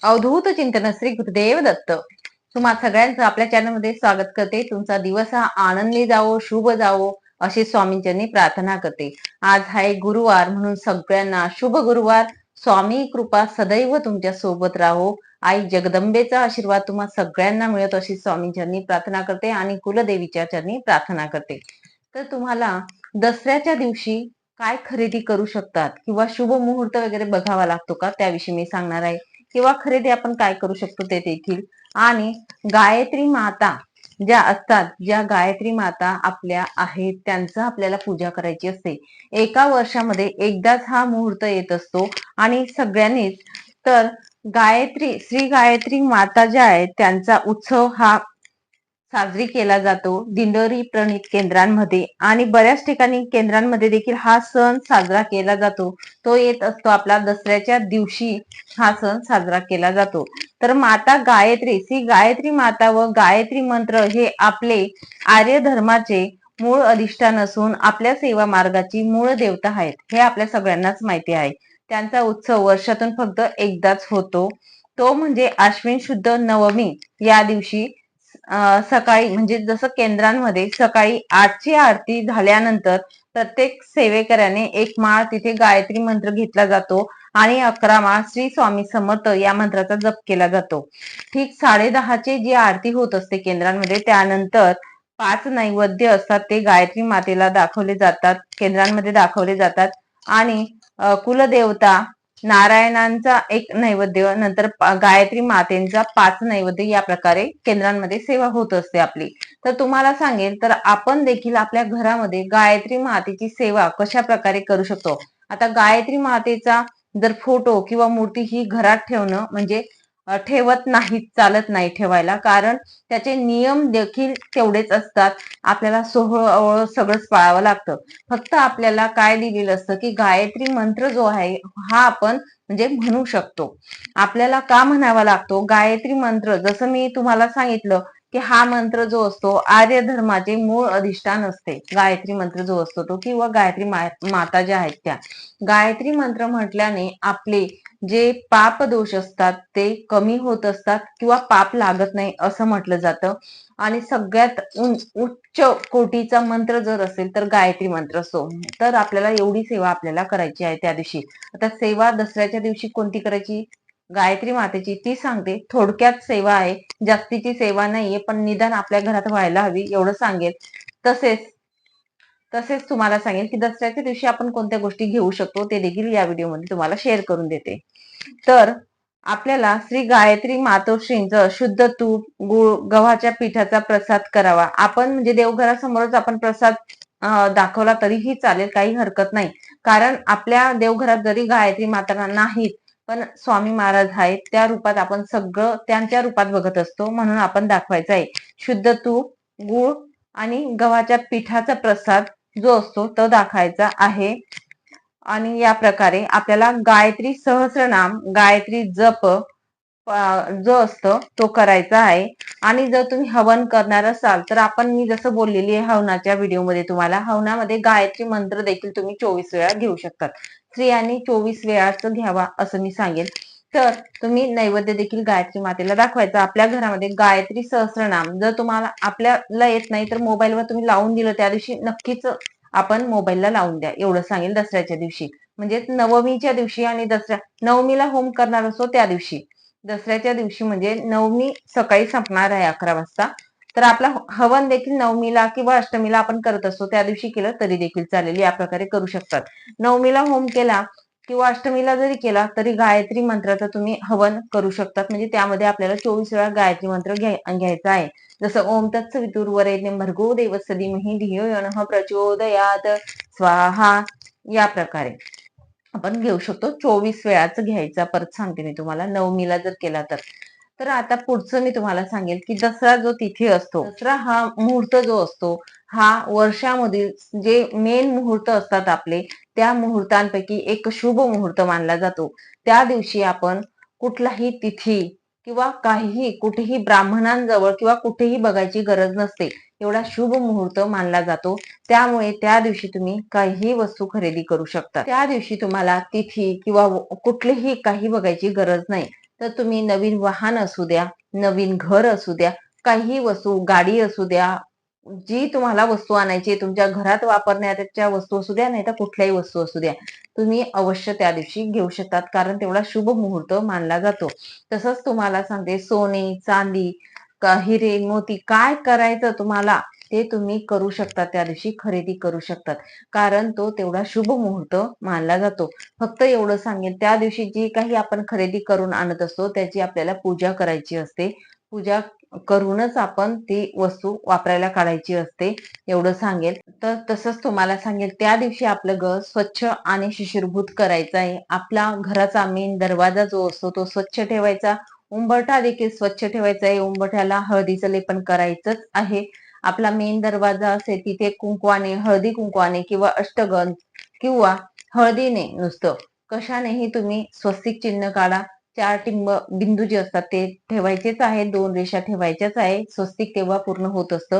अवधूत चिंतन श्री गुरुदेव दत्त. तुम्हा सगळ्यांचं आपल्या चॅनलमध्ये स्वागत करते. तुमचा दिवस हा आनंदी जावो, शुभ जावो अशी स्वामींच्यांनी प्रार्थना करते. आज आहे गुरुवार, म्हणून सगळ्यांना शुभ गुरुवार. स्वामी कृपा सदैव तुमच्या सोबत राहो. आई जगदंबेचा आशीर्वाद तुम्हा सगळ्यांना मिळत अशी स्वामींच्यांनी प्रार्थना करते आणि कुलदेवीच्या चरणी प्रार्थना करते. तर तुम्हाला दसऱ्याच्या दिवशी काय खरेदी करू शकतात किंवा शुभ मुहूर्त वगैरे बघावा लागतो का, त्याविषयी मी सांगणार आहे. किंवा खरेदी आपण काय करू शकतो ते देखील. आणि गायत्री माता ज्या असतात, ज्या गायत्री माता आपल्या आहेत, त्यांचं आपल्याला पूजा करायची असते. एका वर्षामध्ये एकदाच हा मुहूर्त येत असतो आणि सगळ्यांनीच तर श्री गायत्री माता ज्या आहेत त्यांचा उत्सव हा साजरी केला जातो दिंडोरी प्रणित केंद्रांमध्ये, आणि बऱ्याच ठिकाणी केंद्रांमध्ये देखील हा सण साजरा केला जातो. तो येत असतो आपला दसऱ्याच्या दिवशी हा सण साजरा केला जातो. तर माता गायत्री, श्री गायत्री माता व गायत्री मंत्र हे आपले आर्य धर्माचे मूळ अधिष्ठान असून आपल्या सेवा मार्गाची मूळ देवता आहेत, हे आपल्या सगळ्यांनाच माहिती आहे. त्यांचा उत्सव वर्षातून फक्त एकदाच होतो, तो म्हणजे आश्विन शुद्ध नवमी या दिवशी सकाळी, म्हणजे जसं केंद्रांमध्ये सकाळी 8ची आरती झाल्यानंतर प्रत्येक सेवेकऱ्याने एक माळ तिथे गायत्री मंत्र घेतला जातो आणि 11 माळ श्री स्वामी समर्थ या मंत्राचा जप केला जातो. ठीक 10:30ची जी आरती होत असते केंद्रांमध्ये, त्यानंतर 5 नैवेद्य असतात, ते गायत्री मातेला दाखवले जातात, केंद्रांमध्ये दाखवले जातात. आणि कुलदेवता नारायणांचा एक नैवेद्य, नंतर गायत्री मातेचा 5 नैवेद्य, या प्रकारे केंद्रांमध्ये सेवा होत असते आपली. तर तुम्हाला सांगेल, तर आपण देखील आपल्या घरामध्ये गायत्री मातेची सेवा कशा प्रकारे करू शकतो. आता गायत्री मातेचा जर फोटो किंवा मूर्ती ही घरात ठेवणं म्हणजे ठेवत नाही, चालत नाही ठेवायला, कारण त्याचे नियम देखील तेवढेच असतात. आपल्याला सोहळं सगळंच पाळावं लागतं. फक्त आपल्याला काय दिलेलं असतं की गायत्री मंत्र जो आहे हा आपण म्हणजे म्हणू शकतो. आपल्याला का म्हणावा लागतो गायत्री मंत्र, जसं मी तुम्हाला सांगितलं की हा मंत्र जो असतो आर्य धर्माचे मूळ अधिष्ठान असते. गायत्री मंत्र जो असतो तो, किंवा गायत्री माता ज्या आहेत त्या, गायत्री मंत्र म्हटल्याने आपले जे पाप दोष असतात ते कमी होत असतात किंवा पाप लागत नाही असं म्हटलं जातं. आणि सगळ्यात उच्च कोटीचा मंत्र जर असेल तर गायत्री मंत्र असतो. तर आपल्याला एवढी सेवा आपल्याला करायची आहे त्या दिवशी. आता सेवा दसऱ्याच्या दिवशी कोणती करायची, गायत्री मातेची, ती सांगते. थोडक्यात सेवा आहे, जास्तीची सेवा नाहीये, पण निदान आपल्या घरात व्हायला हवी एवढं सांगेल. तसेच तसेच तुम्हाला सांगेल की दसऱ्याच्या दिवशी आपण कोणत्या गोष्टी घेऊ शकतो ते देखील या व्हिडिओमध्ये तुम्हाला शेअर करून देते. तर आपल्याला श्री गायत्री मातोश्रींचं शुद्ध तूप, गुळ, गव्हाच्या पिठाचा प्रसाद करावा. आपण म्हणजे देवघरासमोरच आपण प्रसाद दाखवला तरीही चालेल, काही हरकत नाही. कारण आपल्या देवघरात जरी गायत्री माता नाहीत, पण स्वामी महाराज आहेत, त्या रूपात आपण सगळं त्यांच्या रूपात बघत असतो, म्हणून आपण दाखवायचं आहे. शुद्ध तूप, गुळ आणि गव्हाच्या पिठाचा प्रसाद जो असतो तो दाखवायचा आहे. आणि या प्रकारे आपल्याला गायत्री सहस्रनाम, गायत्री जप जो असतो तो करायचा आहे. आणि जर तुम्ही हवन करणार असाल तर मी जसं बोललेली आहे हवनाच्या व्हिडिओमध्ये, तुम्हाला हवनामध्ये गायत्री मंत्र देखील तुम्ही 24 वेळा घेऊ शकतात. स्त्रियांनी 24 वेळाच घ्यावा असं मी सांगेन. तर तुम्ही नैवेद्य देखील गायत्री मातेला दाखवायचा. आपल्या घरामध्ये गायत्री सहस्रनाम जर तुम्हाला आपल्याला येत नाही तर मोबाईलवर तुम्ही लावून दिलं, त्या दिवशी नक्कीच आपण मोबाईलला लावून द्या एवढं सांगेल. दसऱ्याच्या दिवशी म्हणजे नवमीच्या दिवशी, आणि नवमीला होम करणार असतो त्या दिवशी. दसऱ्याच्या दिवशी म्हणजे नवमी सकाळी संपणार आहे 11 वाजता, तर आपला हवन देखील नवमीला किंवा अष्टमीला आपण करत असतो, त्या दिवशी केलं तरी देखील चालेल. या प्रकारे करू शकतात. नवमीला होम केला किंवा अष्टमीला जरी केला तरी गायत्री मंत्राचं तुम्ही हवन करू शकतात. म्हणजे त्यामध्ये आपल्याला 24 वेळा गायत्री मंत्र घ्यायचा आहे. जसं ओम तत्सवितुर्वरेण्यं भर्गो देवस्य धीमहि धियो यो नः प्रचोदयात् स्वाहा, या प्रकारे आपण घेऊ शकतो. 24 वेळाच घ्यायचा. परत सांगते मी तुम्हाला, नवमीला जर केला तर. तर आता पुढचं मी तुम्हाला सांगेल की दसरा जो तिथी असतो, दसरा हा मुहूर्त जो असतो हा वर्षामधील जे मेन मुहूर्त असतात आपले, त्या मुहूर्तांपैकी एक शुभ मुहूर्त मानला जातो. त्या दिवशी आपण कुठलाही तिथी किंवा काहीही कुठेही ब्राह्मणांजवळ किंवा कुठेही बघायची गरज नसते, एवढा शुभ मुहूर्त मानला जातो. त्यामुळे त्या दिवशी तुम्ही काहीही वस्तू खरेदी करू शकता. त्या दिवशी तुम्हाला तिथी किंवा कुठलीही काही बघायची गरज नाही. तर तुम्ही नवीन वाहन असू द्या, नवीन घर असू द्या, काही वस्तू, गाडी असू द्या, जी तुम्हाला वस्तू आणायची आहे, तुमच्या घरात वापरण्याच्या वस्तू असू द्या, नाहीतर कुठल्याही वस्तू असू द्या, तुम्ही अवश्य त्या दिवशी घेऊ शकतात, कारण तेवढा शुभ मुहूर्त मानला जातो. तसंच तुम्हाला सांगते, सोने, चांदी, हिरे, मोती काय करायचं तुम्हाला ते तुम्ही करू शकता, त्या दिवशी खरेदी करू शकतात, कारण तो तेवढा शुभ मुहूर्त मानला जातो. फक्त एवढं सांगेन, त्या दिवशी जी काही आपण खरेदी करून आणत असतो त्याची आपल्याला पूजा करायची असते. पूजा करूनच आपण ती वस्तू वापरायला काढायची असते, एवढं सांगेल. तर तसंच तुम्हाला सांगेल, त्या दिवशी आपलं घर स्वच्छ आणि शिशिरभूत करायचं आहे. आपला घराचा मेन दरवाजा जो असतो तो स्वच्छ ठेवायचा, उंबरठा देखील स्वच्छ ठेवायचा आहे. उंबरठ्याला हळदीचं लेपन करायचंच आहे. आपला मेन दरवाजा असेल तिथे कुंकवाने, हळदी कुंकवाने किंवा अष्टगंध किंवा हळदीने नुसतं कशानेही तुम्ही स्वस्तिक चिन्ह काढा. 4 बिंदू जे असतात ते ठेवायचेच आहे, 2 रेषा ठेवायच्याच आहे. स्वस्तिक तेव्हा पूर्ण होत असतं.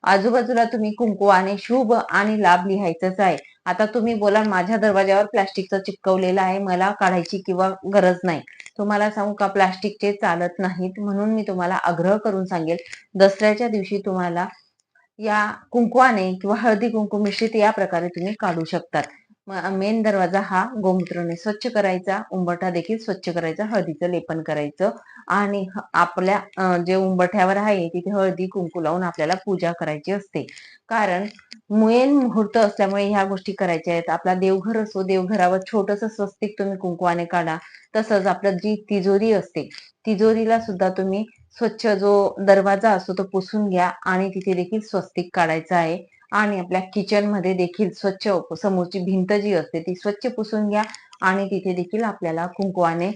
आजूबाजूला तुम्ही कुंकवाने शुभ आणि लाभ लिहायचंच आहे. आता तुम्ही बोलाल, माझ्या दरवाजावर प्लास्टिकचं चिपकवलेलं आहे, मला काढायची किंवा गरज नाही. तुम्हाला सांगू का, प्लास्टिकचे चालत नाहीत, म्हणून मी तुम्हाला आग्रह करून सांगेल, दसऱ्याच्या दिवशी तुम्हाला या कुंकवाने किंवा हळदी कुंकू मिश्रित या प्रकारे तुम्ही काढू शकतात. मेन दरवाजा हा गोमूत्राने स्वच्छ करायचा, उंबरठा देखील स्वच्छ करायचा, हळदीचं लेपन करायचं आणि आपल्या जे उंबरठ्यावर आहे तिथे हळदी कुंकू लावून आपल्याला पूजा करायची असते. कारण मेन मुहूर्त असल्यामुळे ह्या गोष्टी करायच्या आहेत. आपला देवघर असो, देवघरावर छोटस स्वस्तिक तुम्ही कुंकवाने काढा. तसंच आपलं जी तिजोरी असते, तिजोरीला सुद्धा तुम्ही स्वच्छ जो दरवाजा असतो तो पुसून घ्या आणि तिथे देखील स्वस्तिक काढायचं आहे. आणि आपल्या किचन मध्ये देखील स्वच्छ, समोरची भिंत जी असते ती स्वच्छ पुसून घ्या आणि तिथे देखील आपल्याला कुंकवाने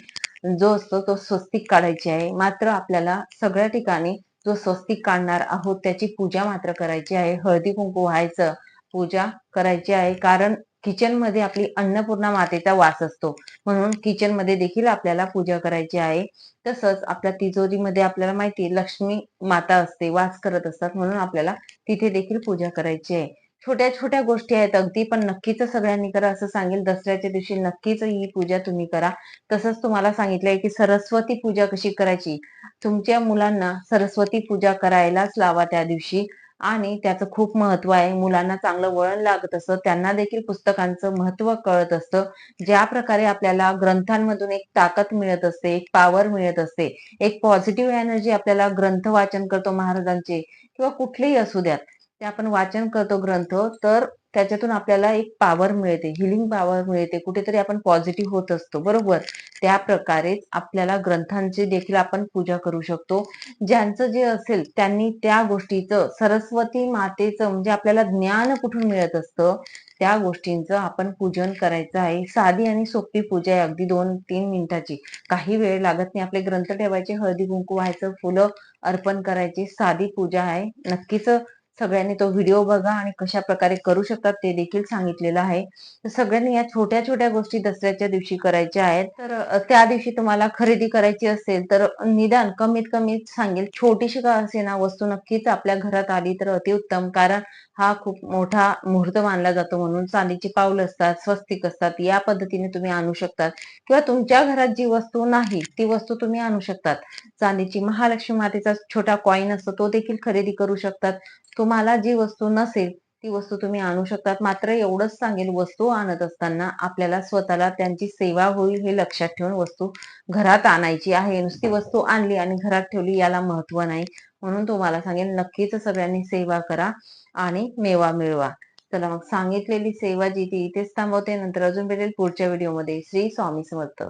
जो असतो तो स्वस्तिक काढायची आहे. मात्र आपल्याला सगळ्या ठिकाणी जो स्वस्तिक काढणार आहोत त्याची पूजा मात्र करायची आहे. हळदी कुंकू व्हायचं, पूजा करायची आहे, कारण किचन मध्ये आपली अन्नपूर्णा मातेचा वास असतो, म्हणून किचन मध्ये देखील आपल्याला पूजा करायची आहे. तसंच आपल्या तिजोरीमध्ये आपल्याला माहिती आहे लक्ष्मी माता असते, वास करत असतात, म्हणून आपल्याला तिथे देखील पूजा करायची आहे. छोट्या छोट्या गोष्टी आहेत अगदी, पण नक्कीच सगळ्यांनी करा असं सांगेल. दसऱ्याच्या दिवशी नक्कीच ही पूजा तुम्ही करा. तसंच तुम्हाला सांगितलंय की सरस्वती पूजा कशी करायची. तुमच्या मुलांना सरस्वती पूजा करायलाच लावा त्या दिवशी, आणि त्याचं खूप महत्व आहे. मुलांना चांगलं वळण लागत असतं, त्यांना देखील पुस्तकांचं महत्व कळत असतं. ज्या प्रकारे आपल्याला ग्रंथांमधून एक ताकद मिळत असते, एक पॉवर मिळत असते, एक पॉझिटिव्ह एनर्जी आपल्याला ग्रंथ वाचन करतो महाराजांचे किंवा कुठलेही असू द्यात, ते आपण वाचन करतो ग्रंथ, तर त्याच्यातून आपल्याला एक पॉवर मिळते, हिलिंग पॉवर मिळते, कुठेतरी आपण पॉझिटिव्ह होत असतो, बरोबर. त्या प्रकारे आपल्याला ग्रंथांची देखील आपण पूजा करू शकतो. ज्यांचं जे असेल त्यांनी त्या गोष्टीचं, सरस्वती मातेचं म्हणजे आपल्याला ज्ञान कुठून मिळत असतं त्या गोष्टींचं आपण पूजन करायचं आहे. साधी आणि सोपी पूजा आहे, अगदी 2-3 मिनिटाची, काही वेळ लागत नाही. आपले ग्रंथ ठेवायचे, हळदी कुंकू व्हायचं, फुलं अर्पण करायची, साधी पूजा आहे. नक्कीच सगळ्यांनी तो व्हिडिओ बघा आणि कशा प्रकारे करू शकतात ते देखील सांगितलेलं आहे. तर सगळ्यांनी या छोट्या छोट्या गोष्टी दसऱ्याच्या दिवशी करायच्या आहेत. तर त्या दिवशी तुम्हाला खरेदी करायची असेल तर निदान कमीत कमी सांगेल, छोटीशी का असेना वस्तू नक्कीच आपल्या घरात आली तर अतिउत्तम, कारण हा खूप मोठा मुहूर्त मानला जातो. म्हणून चांदीची पाऊल असतात, स्वस्तिक असतात, या पद्धतीने तुम्ही आणू शकतात. किंवा तुमच्या घरात जी वस्तू नाही ती वस्तू तुम्ही आणू शकतात. चांदीची महालक्ष्मी मातेचा छोटा कॉईन असतो तो देखील खरेदी करू शकतात. तुम्हाला जी वस्तू नसेल ती वस्तू तुम्ही आणू शकतात. मात्र एवढंच सांगेल, वस्तू आणत असताना आपल्याला स्वतःला त्यांची सेवा होईल हे लक्षात ठेवून वस्तू घरात आणायची आहे. नुसती वस्तू आणली आणि घरात ठेवली याला महत्व नाही. म्हणून तुम्हाला सांगेल, नक्कीच सगळ्यांनी सेवा करा आणि मेवा मिळवा. चला मग, सांगितलेली सेवा जी ती इथेच थांबवते. नंतर अजून भेटेल पुढच्या व्हिडिओमध्ये. श्री स्वामी समर्थ.